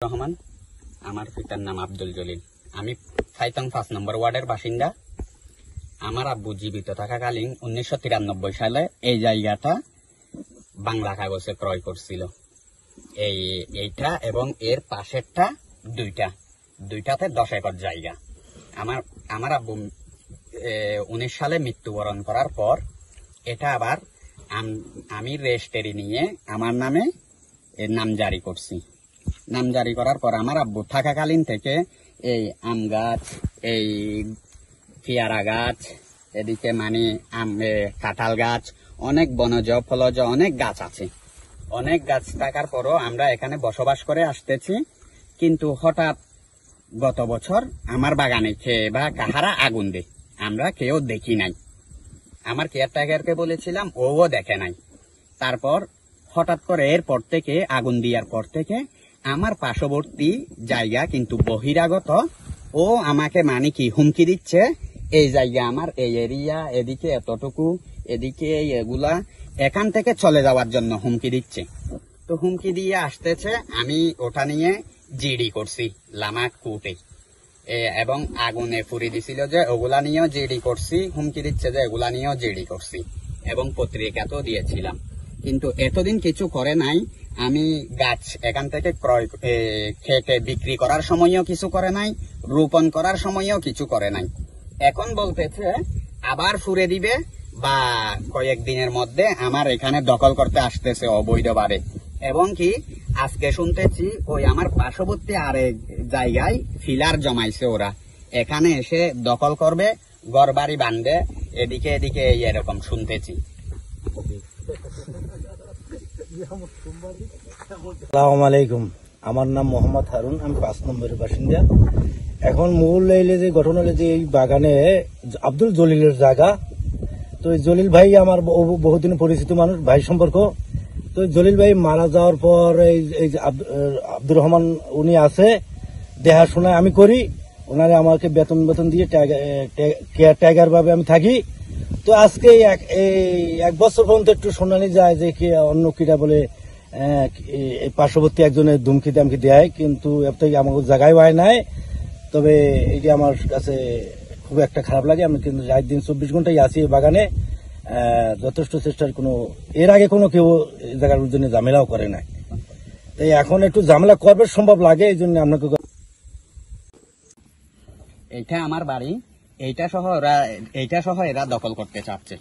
রহমান, আমার পিতার নাম আব্দুল জলিল। আমি ফাইতং 5 নম্বর ওয়ার্ডের বাসিন্দা। আমার আব্বু জীবিত থাকাকালীন 1993 সালে এই জায়গাটা বাংলা কাগজে ক্রয় করছিল। এইটা এবং এর পাশেরটা দুইটাতে 10 একর জায়গা। আমার আব্বু 19 সালে মৃত্যুবরণ করার পর এটা আবার আমি রেজিস্ট্রি নিয়ে আমার নামে এর নাম জারি করছি। নাম জারি করার পর আমার আব্বু থাকাকালীন থেকে এই আম গাছ, এই পেয়ারা গাছ, এদিকে কাঁঠাল গাছ, অনেক বনজ ফলজ অনেক গাছ আছে। অনেক গাছ থাকার পরও আমরা এখানে বসবাস করে আসতেছি। কিন্তু হঠাৎ গত বছর আমার বাগানে খেয়ে বা কাহারা আগুন দেয়, আমরা কেউ দেখি নাই। আমার কেয়ারটেকারকে বলেছিলাম, ও দেখে নাই। তারপর হঠাৎ করে এরপর থেকে আগুন দেওয়ার পর থেকে আমার পার্শ্ববর্তী জায়গা কিন্তু বহিরাগত ও আমাকে কি হুমকি দিচ্ছে, এই জায়গা আমার, এই এরিয়া, এদিকে এতটুকু, এদিকে এগুলা, এখান থেকে চলে যাওয়ার জন্য হুমকি দিচ্ছে। তো হুমকি দিয়ে আসতেছে, আমি ওটা নিয়ে জিডি করছি লামাক কোর্টে, এবং আগুনে পুড়িয়ে দিছিল যে ওগুলা নিয়েও জিডি করছি, হুমকি দিচ্ছে যে এগুলা নিয়েও জিডি করছি, এবং পত্রিকাতেও দিয়েছিলাম। কিন্তু এতদিন কিছু করে নাই। আমি গাছ এখান থেকে কেটে বিক্রি করার সময়ও কিছু করে নাই, রোপণ করার সময়ও কিছু করে নাই। এখন বলতেছে আবার ফুরে দিবে বা কয়েকদিনের মধ্যে আমার এখানে দখল করতে আসতেছে অবৈধভাবে। এবং কি আজকে শুনতেছি ওই আমার পার্শ্ববর্তী আরেক জায়গায় ফিলার জমাইছে ওরা, এখানে এসে দখল করবে, ঘর বাড়ি বাঁধবে, এদিকে এদিকে এরকম শুনতেছি। আসসালামু আলাইকুম, আমার নাম মোহাম্মদ হারুন, আমি 5 নম্বরের বাসিন্দা। এখন মূল যে ঘটনা হলে যে এই বাগানে আব্দুল জলিলের জায়গা। তো জলিল ভাই আমার বহুদিন পরিচিত মানুষ, ভাই সম্পর্ক। তো জলিল ভাই মারা যাওয়ার পর এই আব্দুর রহমান উনি আছে, দেখাশোনা আমি করি, ওনারে আমাকে বেতন দিয়ে কেয়ারটেকার ভাবে আমি থাকি। তো আজকে এক বছর পর্যন্ত একটু শোনানি যায় যে অন্য কিরা বলে পার্শ্ববর্তী একজনের ধুমকি দামকি দেয়, কিন্তু আমাকে জায়গায় হয় নাই। তবে এটি আমার কাছে খুব একটা খারাপ লাগে। আমি কিন্তু রাত দিন 24 ঘন্টাই আছি এই বাগানে, যথেষ্ট চেষ্টার এর আগে কোনো কেউ জায়গার জন্য ঝামেলাও করে নাই। তাই এখন একটু ঝামেলা করবে সম্ভব লাগে, এই জন্য আপনাকে। এইটা আমার বাড়ি, এইটা সহ এরা দখল করতে চাচ্ছে।